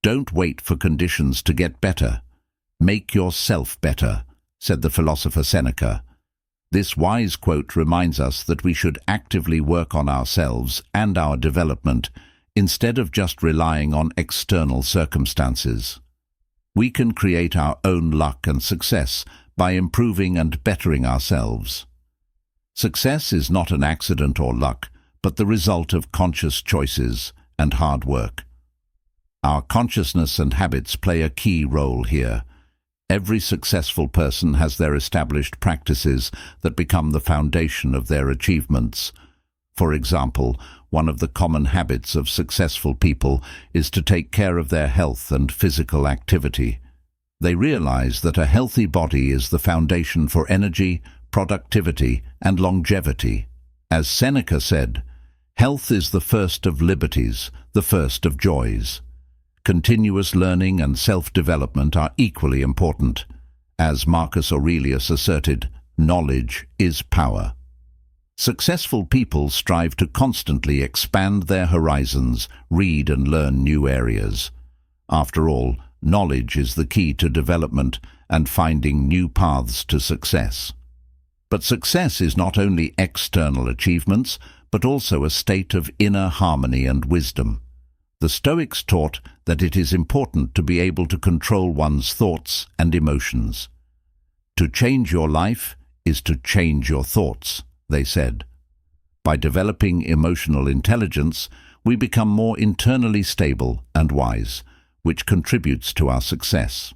Don't wait for conditions to get better. Make yourself better, said the philosopher Seneca. This wise quote reminds us that we should actively work on ourselves and our development instead of just relying on external circumstances. We can create our own luck and success by improving and bettering ourselves. Success is not an accident or luck, but the result of conscious choices and hard work. Our consciousness and habits play a key role here. Every successful person has their established practices that become the foundation of their achievements. For example, one of the common habits of successful people is to take care of their health and physical activity. They realize that a healthy body is the foundation for energy, productivity, and longevity. As Seneca said, "Health is the first of liberties, the first of joys." Continuous learning and self-development are equally important. As Marcus Aurelius asserted, knowledge is power. Successful people strive to constantly expand their horizons, read and learn new areas. After all, knowledge is the key to development and finding new paths to success. But success is not only external achievements, but also a state of inner harmony and wisdom. The Stoics taught that it is important to be able to control one's thoughts and emotions. To change your life is to change your thoughts, they said. By developing emotional intelligence, we become more internally stable and wise, which contributes to our success.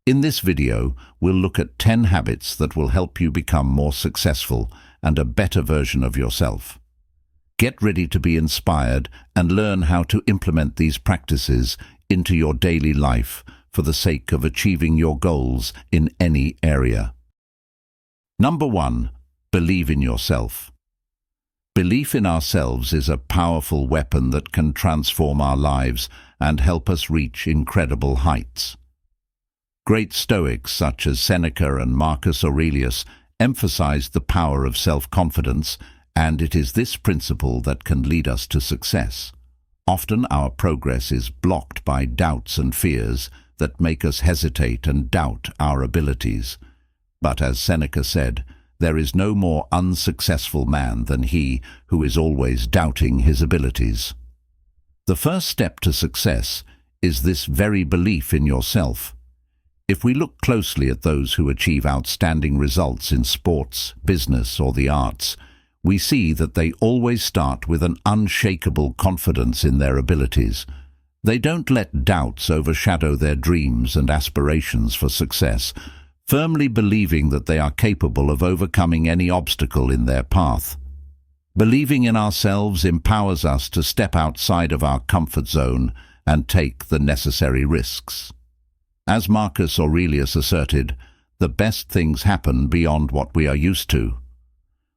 In this video, we'll look at 10 habits that will help you become more successful and a better version of yourself. Get ready to be inspired and learn how to implement these practices into your daily life for the sake of achieving your goals in any area. Number 1. Believe in yourself. Belief in ourselves is a powerful weapon that can transform our lives and help us reach incredible heights. Great Stoics such as Seneca and Marcus Aurelius emphasized the power of self-confidence, and it is this principle that can lead us to success. Often our progress is blocked by doubts and fears that make us hesitate and doubt our abilities. But as Seneca said, there is no more unsuccessful man than he who is always doubting his abilities. The first step to success is this very belief in yourself. If we look closely at those who achieve outstanding results in sports, business, or the arts, we see that they always start with an unshakable confidence in their abilities. They don't let doubts overshadow their dreams and aspirations for success, firmly believing that they are capable of overcoming any obstacle in their path. Believing in ourselves empowers us to step outside of our comfort zone and take the necessary risks. As Marcus Aurelius asserted, the best things happen beyond what we are used to.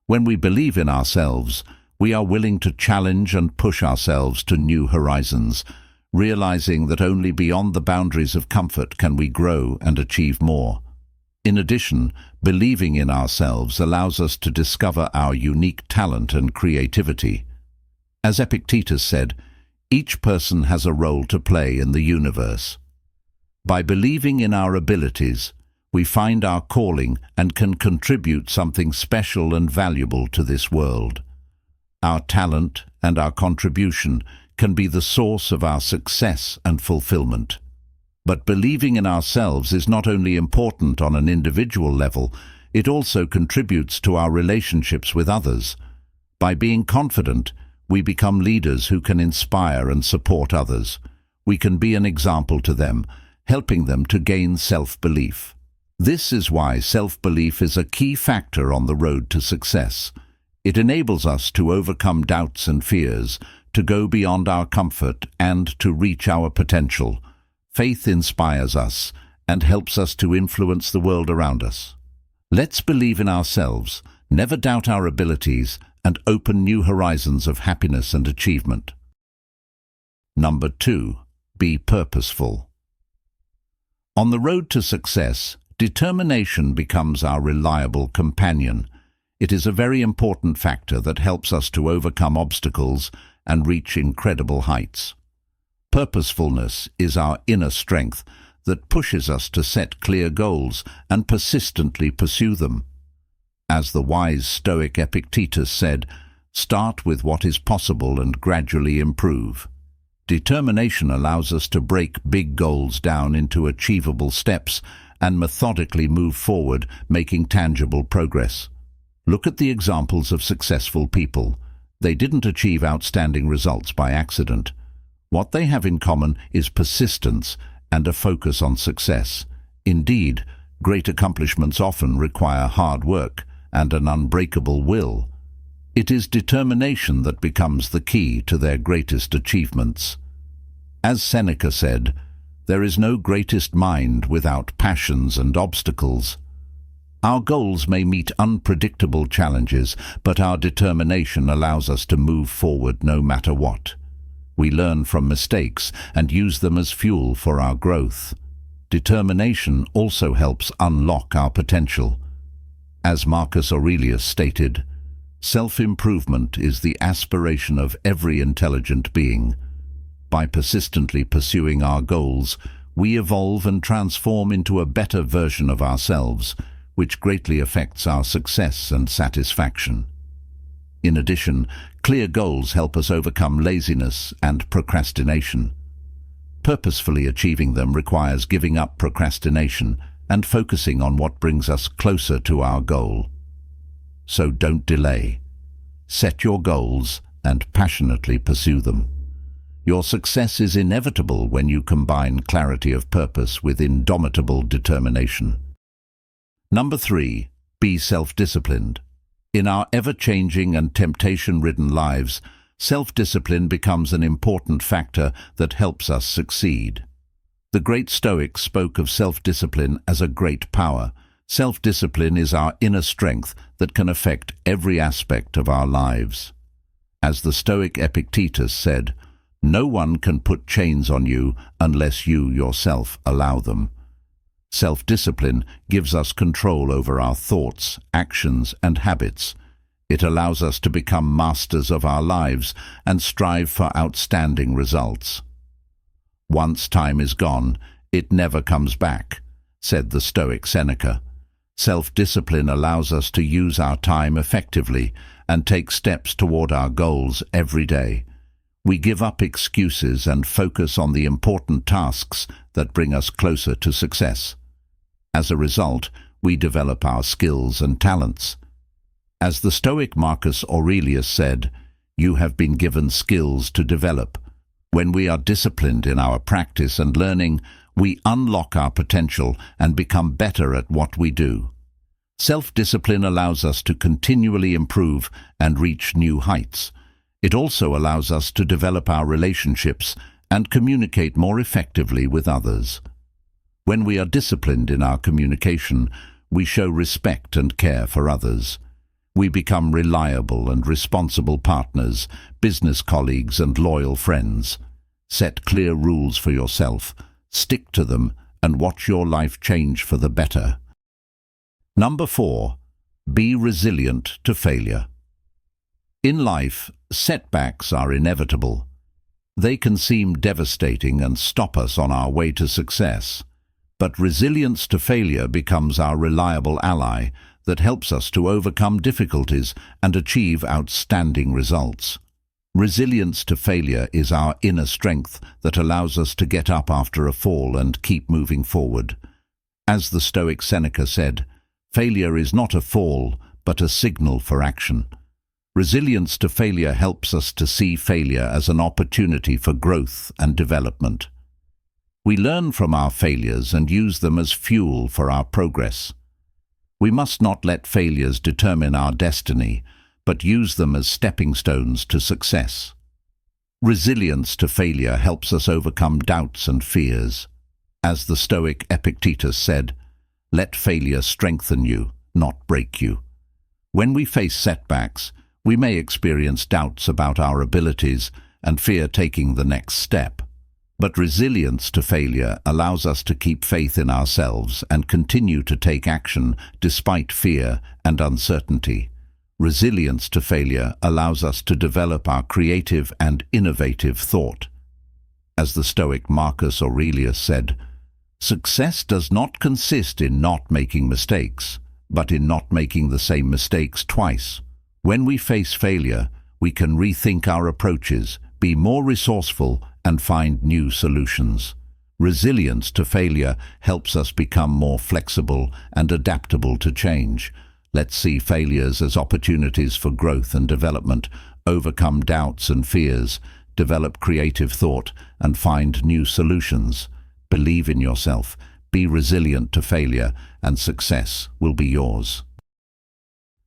When we believe in ourselves, we are willing to challenge and push ourselves to new horizons, realizing that only beyond the boundaries of comfort can we grow and achieve more. In addition, believing in ourselves allows us to discover our unique talent and creativity. As Epictetus said, each person has a role to play in the universe. By believing in our abilities, we find our calling and can contribute something special and valuable to this world. Our talent and our contribution can be the source of our success and fulfillment. But believing in ourselves is not only important on an individual level, it also contributes to our relationships with others. By being confident, we become leaders who can inspire and support others. We can be an example to them, helping them to gain self-belief. This is why self-belief is a key factor on the road to success. It enables us to overcome doubts and fears, to go beyond our comfort, and to reach our potential. Faith inspires us and helps us to influence the world around us. Let's believe in ourselves, never doubt our abilities, and open new horizons of happiness and achievement. Number 2. Be purposeful. On the road to success, determination becomes our reliable companion. It is a very important factor that helps us to overcome obstacles and reach incredible heights. Purposefulness is our inner strength that pushes us to set clear goals and persistently pursue them. As the wise Stoic Epictetus said, "Start with what is possible and gradually improve." Determination allows us to break big goals down into achievable steps and methodically move forward, making tangible progress. Look at the examples of successful people. They didn't achieve outstanding results by accident. What they have in common is persistence and a focus on success. Indeed, great accomplishments often require hard work and an unbreakable will. It is determination that becomes the key to their greatest achievements. As Seneca said, "There is no greatest mind without passions and obstacles." Our goals may meet unpredictable challenges, but our determination allows us to move forward no matter what. We learn from mistakes and use them as fuel for our growth. Determination also helps unlock our potential. As Marcus Aurelius stated, "Self-improvement is the aspiration of every intelligent being." By persistently pursuing our goals, we evolve and transform into a better version of ourselves, which greatly affects our success and satisfaction. In addition, clear goals help us overcome laziness and procrastination. Purposefully achieving them requires giving up procrastination and focusing on what brings us closer to our goal. So don't delay. Set your goals and passionately pursue them. Your success is inevitable when you combine clarity of purpose with indomitable determination. Number 3, be self-disciplined. In our ever-changing and temptation-ridden lives, self-discipline becomes an important factor that helps us succeed. The great Stoics spoke of self-discipline as a great power. Self-discipline is our inner strength that can affect every aspect of our lives. As the Stoic Epictetus said, "No one can put chains on you unless you yourself allow them." Self-discipline gives us control over our thoughts, actions, and habits. It allows us to become masters of our lives and strive for outstanding results. "Once time is gone, it never comes back," said the Stoic Seneca. Self-discipline allows us to use our time effectively and take steps toward our goals every day. We give up excuses and focus on the important tasks that bring us closer to success. As a result, we develop our skills and talents. As the Stoic Marcus Aurelius said, "You have been given skills to develop." When we are disciplined in our practice and learning, we unlock our potential and become better at what we do. Self-discipline allows us to continually improve and reach new heights. It also allows us to develop our relationships and communicate more effectively with others. When we are disciplined in our communication, we show respect and care for others. We become reliable and responsible partners, business colleagues, and loyal friends. Set clear rules for yourself, stick to them, and watch your life change for the better. Number 4, be resilient to failure. In life, setbacks are inevitable. They can seem devastating and stop us on our way to success. But resilience to failure becomes our reliable ally that helps us to overcome difficulties and achieve outstanding results. Resilience to failure is our inner strength that allows us to get up after a fall and keep moving forward. As the Stoic Seneca said, "Failure is not a fall, but a signal for action." Resilience to failure helps us to see failure as an opportunity for growth and development. We learn from our failures and use them as fuel for our progress. We must not let failures determine our destiny, but use them as stepping stones to success. Resilience to failure helps us overcome doubts and fears. As the Stoic Epictetus said, "Let failure strengthen you, not break you." When we face setbacks, we may experience doubts about our abilities and fear taking the next step. But resilience to failure allows us to keep faith in ourselves and continue to take action despite fear and uncertainty. Resilience to failure allows us to develop our creative and innovative thought. As the Stoic Marcus Aurelius said, "Success does not consist in not making mistakes, but in not making the same mistakes twice." When we face failure, we can rethink our approaches, be more resourceful, and find new solutions. Resilience to failure helps us become more flexible and adaptable to change. Let's see failures as opportunities for growth and development, overcome doubts and fears, develop creative thought, and find new solutions. Believe in yourself, be resilient to failure, and success will be yours.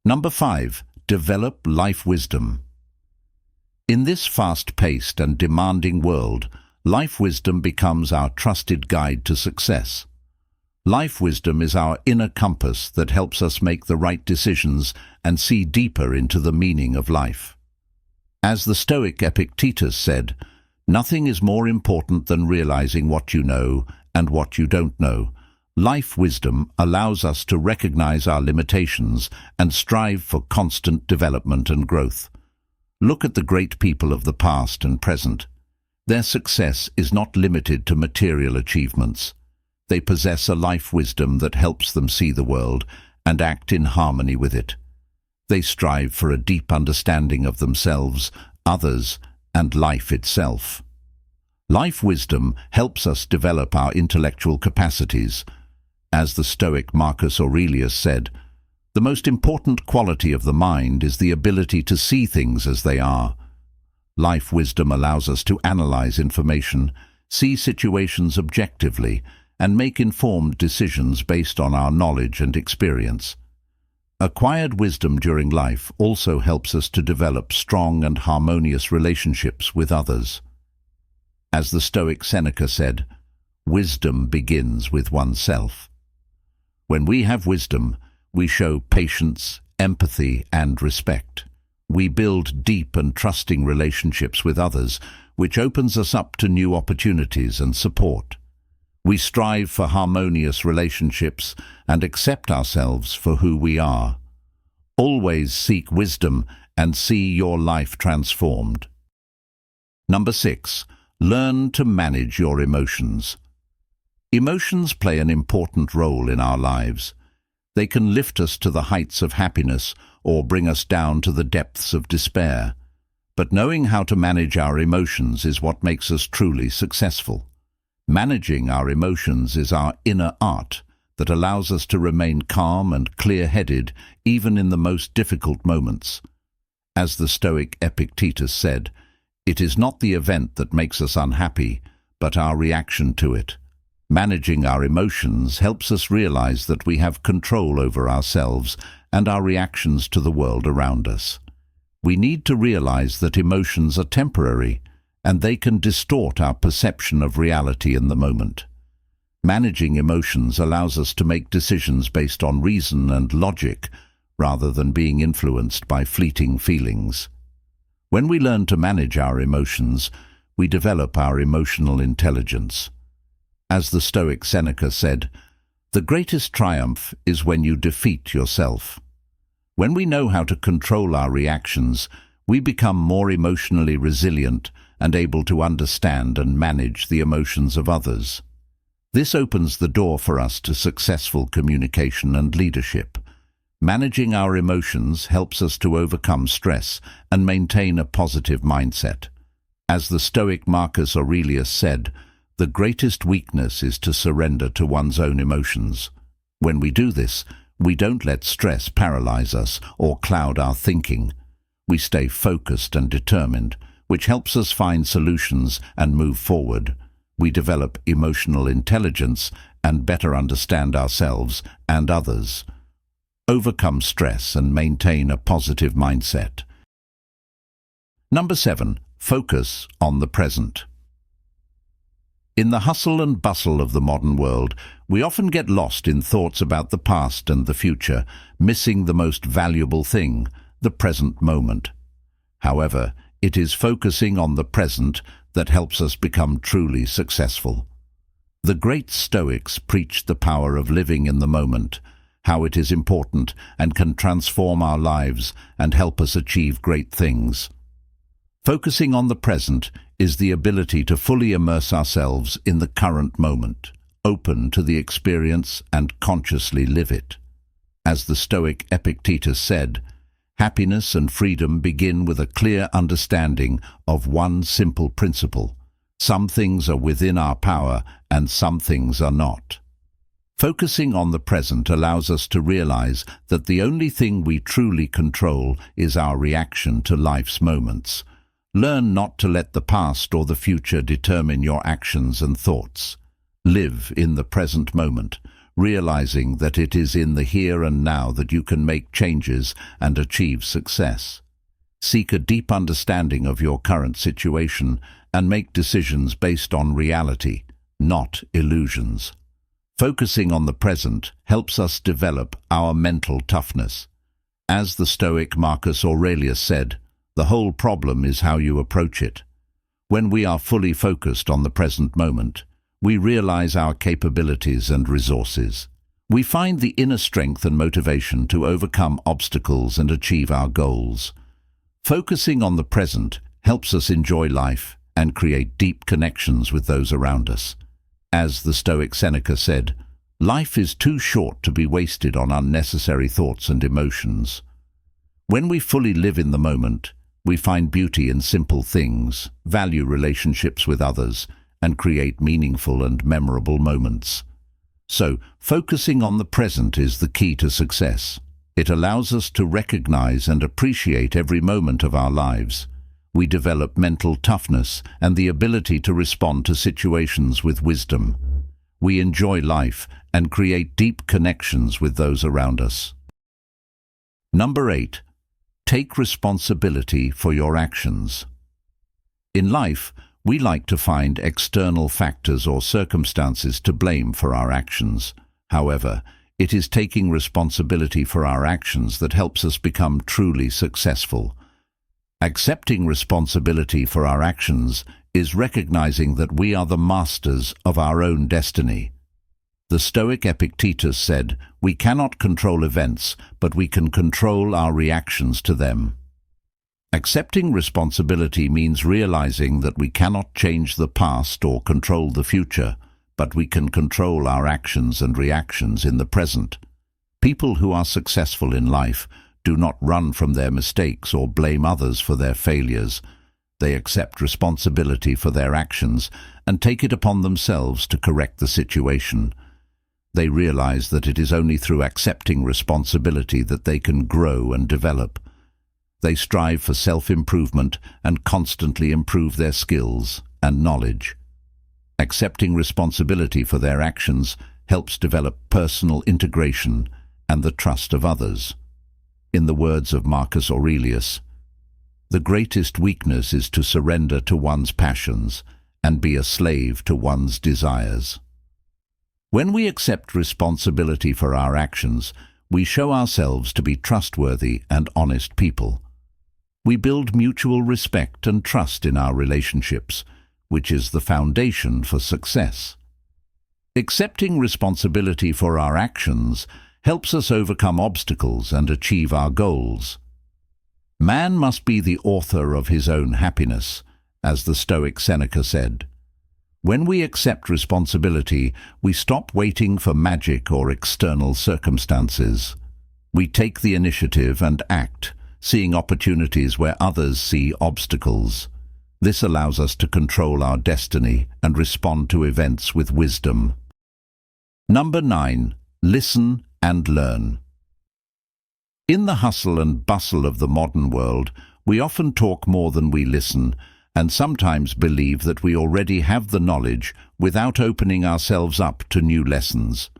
Number 5. Develop life wisdom. In this fast-paced and demanding world, life wisdom becomes our trusted guide to success. Life wisdom is our inner compass that helps us make the right decisions and see deeper into the meaning of life. As the Stoic Epictetus said, "Nothing is more important than realizing what you know and what you don't know." Life wisdom allows us to recognize our limitations and strive for constant development and growth. Look at the great people of the past and present. Their success is not limited to material achievements. They possess a life wisdom that helps them see the world and act in harmony with it. They strive for a deep understanding of themselves, others, and life itself. Life wisdom helps us develop our intellectual capacities. As the Stoic Marcus Aurelius said, "The most important quality of the mind is the ability to see things as they are." Life wisdom allows us to analyze information, see situations objectively, and make informed decisions based on our knowledge and experience. Acquired wisdom during life also helps us to develop strong and harmonious relationships with others. As the Stoic Seneca said, "Wisdom begins with oneself." When we have wisdom, we show patience, empathy, and respect. We build deep and trusting relationships with others, which opens us up to new opportunities and support. We strive for harmonious relationships and accept ourselves for who we are. Always seek wisdom and see your life transformed. Number 6. Learn to manage your emotions. Emotions play an important role in our lives. They can lift us to the heights of happiness or bring us down to the depths of despair. But knowing how to manage our emotions is what makes us truly successful. Managing our emotions is our inner art that allows us to remain calm and clear-headed even in the most difficult moments. As the Stoic Epictetus said, "It is not the event that makes us unhappy, but our reaction to it." Managing our emotions helps us realize that we have control over ourselves and our reactions to the world around us. We need to realize that emotions are temporary, and they can distort our perception of reality in the moment. Managing emotions allows us to make decisions based on reason and logic, rather than being influenced by fleeting feelings. When we learn to manage our emotions, we develop our emotional intelligence. As the Stoic Seneca said, "The greatest triumph is when you defeat yourself." When we know how to control our reactions, we become more emotionally resilient and able to understand and manage the emotions of others. This opens the door for us to successful communication and leadership. Managing our emotions helps us to overcome stress and maintain a positive mindset. As the Stoic Marcus Aurelius said, "The greatest weakness is to surrender to one's own emotions." When we do this, we don't let stress paralyze us or cloud our thinking. We stay focused and determined, which helps us find solutions and move forward. We develop emotional intelligence and better understand ourselves and others. Overcome stress and maintain a positive mindset. Number 7. Focus on the present. In the hustle and bustle of the modern world, we often get lost in thoughts about the past and the future, missing the most valuable thing, the present moment. However, it is focusing on the present that helps us become truly successful. The great Stoics preached the power of living in the moment, how it is important and can transform our lives and help us achieve great things. Focusing on the present is the ability to fully immerse ourselves in the current moment, open to the experience and consciously live it. As the Stoic Epictetus said, happiness and freedom begin with a clear understanding of one simple principle. Some things are within our power and some things are not. Focusing on the present allows us to realize that the only thing we truly control is our reaction to life's moments. Learn not to let the past or the future determine your actions and thoughts. Live in the present moment, realizing that it is in the here and now that you can make changes and achieve success. Seek a deep understanding of your current situation and make decisions based on reality, not illusions. Focusing on the present helps us develop our mental toughness. As the Stoic Marcus Aurelius said, the whole problem is how you approach it. When we are fully focused on the present moment, we realize our capabilities and resources. We find the inner strength and motivation to overcome obstacles and achieve our goals. Focusing on the present helps us enjoy life and create deep connections with those around us. As the Stoic Seneca said, life is too short to be wasted on unnecessary thoughts and emotions. When we fully live in the moment, we find beauty in simple things, value relationships with others, and create meaningful and memorable moments. So, focusing on the present is the key to success. It allows us to recognize and appreciate every moment of our lives. We develop mental toughness and the ability to respond to situations with wisdom. We enjoy life and create deep connections with those around us. Number 8. Take responsibility for your actions. In life, we like to find external factors or circumstances to blame for our actions. However, it is taking responsibility for our actions that helps us become truly successful. Accepting responsibility for our actions is recognizing that we are the masters of our own destiny. The Stoic Epictetus said, "We cannot control events, but we can control our reactions to them." Accepting responsibility means realizing that we cannot change the past or control the future, but we can control our actions and reactions in the present. People who are successful in life do not run from their mistakes or blame others for their failures. They accept responsibility for their actions and take it upon themselves to correct the situation. They realize that it is only through accepting responsibility that they can grow and develop. They strive for self-improvement and constantly improve their skills and knowledge. Accepting responsibility for their actions helps develop personal integration and the trust of others. In the words of Marcus Aurelius, "The greatest weakness is to surrender to one's passions and be a slave to one's desires." When we accept responsibility for our actions, we show ourselves to be trustworthy and honest people. We build mutual respect and trust in our relationships, which is the foundation for success. Accepting responsibility for our actions helps us overcome obstacles and achieve our goals. Man must be the author of his own happiness, as the Stoic Seneca said. When we accept responsibility, we stop waiting for magic or external circumstances. We take the initiative and act, seeing opportunities where others see obstacles. This allows us to control our destiny and respond to events with wisdom. Number 9. Listen and learn. In the hustle and bustle of the modern world, we often talk more than we listen, and sometimes believe that we already have the knowledge without opening ourselves up to new lessons.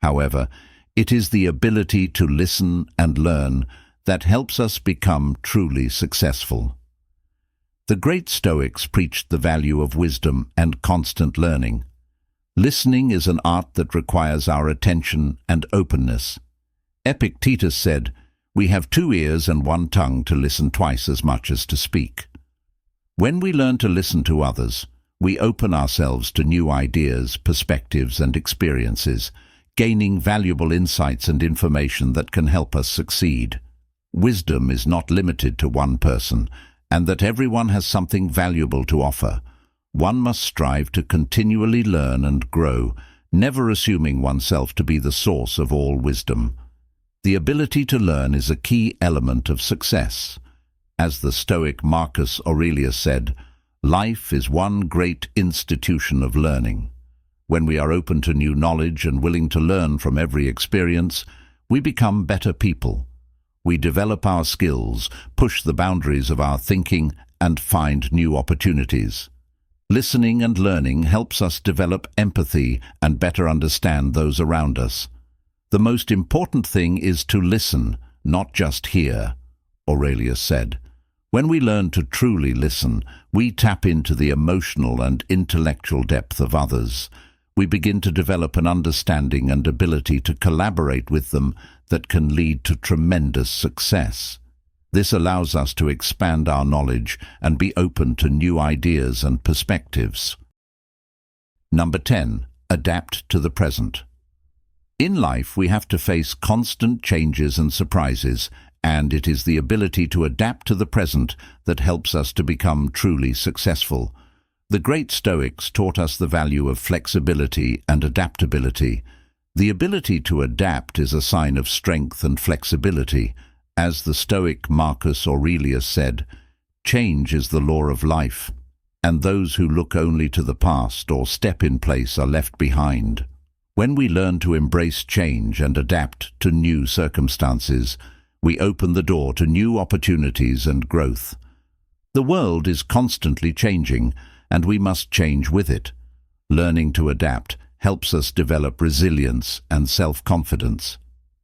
However, it is the ability to listen and learn that helps us become truly successful. The great Stoics preached the value of wisdom and constant learning. Listening is an art that requires our attention and openness. Epictetus said, "We have 2 ears and 1 tongue to listen twice as much as to speak." When we learn to listen to others, we open ourselves to new ideas, perspectives, and experiences, gaining valuable insights and information that can help us succeed. Wisdom is not limited to one person, and that everyone has something valuable to offer. One must strive to continually learn and grow, never assuming oneself to be the source of all wisdom. The ability to learn is a key element of success. As the Stoic Marcus Aurelius said, "Life is one great institution of learning." When we are open to new knowledge and willing to learn from every experience, we become better people. We develop our skills, push the boundaries of our thinking, and find new opportunities. Listening and learning helps us develop empathy and better understand those around us. The most important thing is to listen, not just hear, Aurelius said. When we learn to truly listen, we tap into the emotional and intellectual depth of others. We begin to develop an understanding and ability to collaborate with them that can lead to tremendous success. This allows us to expand our knowledge and be open to new ideas and perspectives. Number 10. Adapt to the present. In life, we have to face constant changes and surprises, and it is the ability to adapt to the present that helps us to become truly successful. The great Stoics taught us the value of flexibility and adaptability. The ability to adapt is a sign of strength and flexibility. As the Stoic Marcus Aurelius said, "Change is the law of life, and those who look only to the past or step in place are left behind." When we learn to embrace change and adapt to new circumstances, we open the door to new opportunities and growth. The world is constantly changing, and we must change with it. Learning to adapt helps us develop resilience and self-confidence.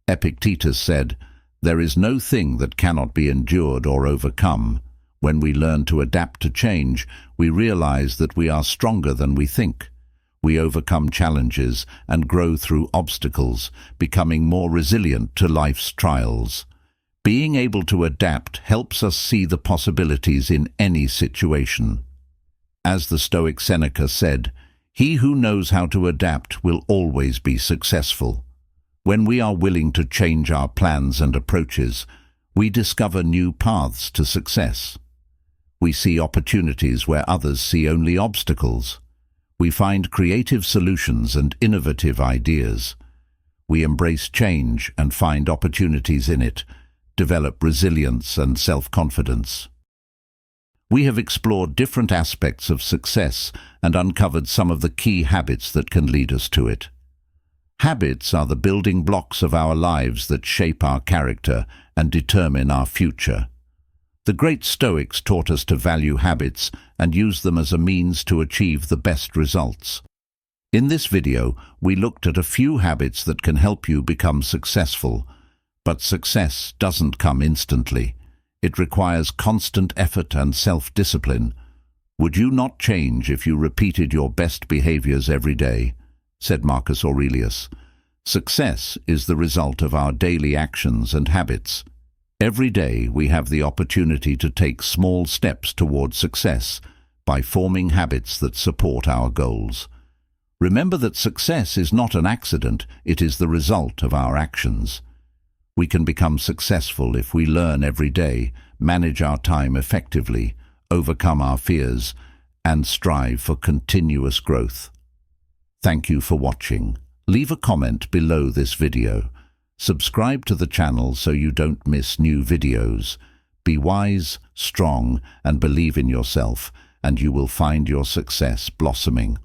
Epictetus said, "There is no thing that cannot be endured or overcome." When we learn to adapt to change, we realize that we are stronger than we think. We overcome challenges and grow through obstacles, becoming more resilient to life's trials. Being able to adapt helps us see the possibilities in any situation. As the Stoic Seneca said, "He who knows how to adapt will always be successful." When we are willing to change our plans and approaches, we discover new paths to success. We see opportunities where others see only obstacles. We find creative solutions and innovative ideas. We embrace change and find opportunities in it, develop resilience and self-confidence. We have explored different aspects of success and uncovered some of the key habits that can lead us to it. Habits are the building blocks of our lives that shape our character and determine our future. The great Stoics taught us to value habits and use them as a means to achieve the best results. In this video, we looked at a few habits that can help you become successful. But success doesn't come instantly. It requires constant effort and self-discipline. "Would you not change if you repeated your best behaviors every day?" said Marcus Aurelius. Success is the result of our daily actions and habits. Every day we have the opportunity to take small steps toward success by forming habits that support our goals. Remember that success is not an accident, it is the result of our actions. We can become successful if we learn every day, manage our time effectively, overcome our fears, and strive for continuous growth. Thank you for watching. Leave a comment below this video. Subscribe to the channel so you don't miss new videos. Be wise, strong, and believe in yourself, and you will find your success blossoming.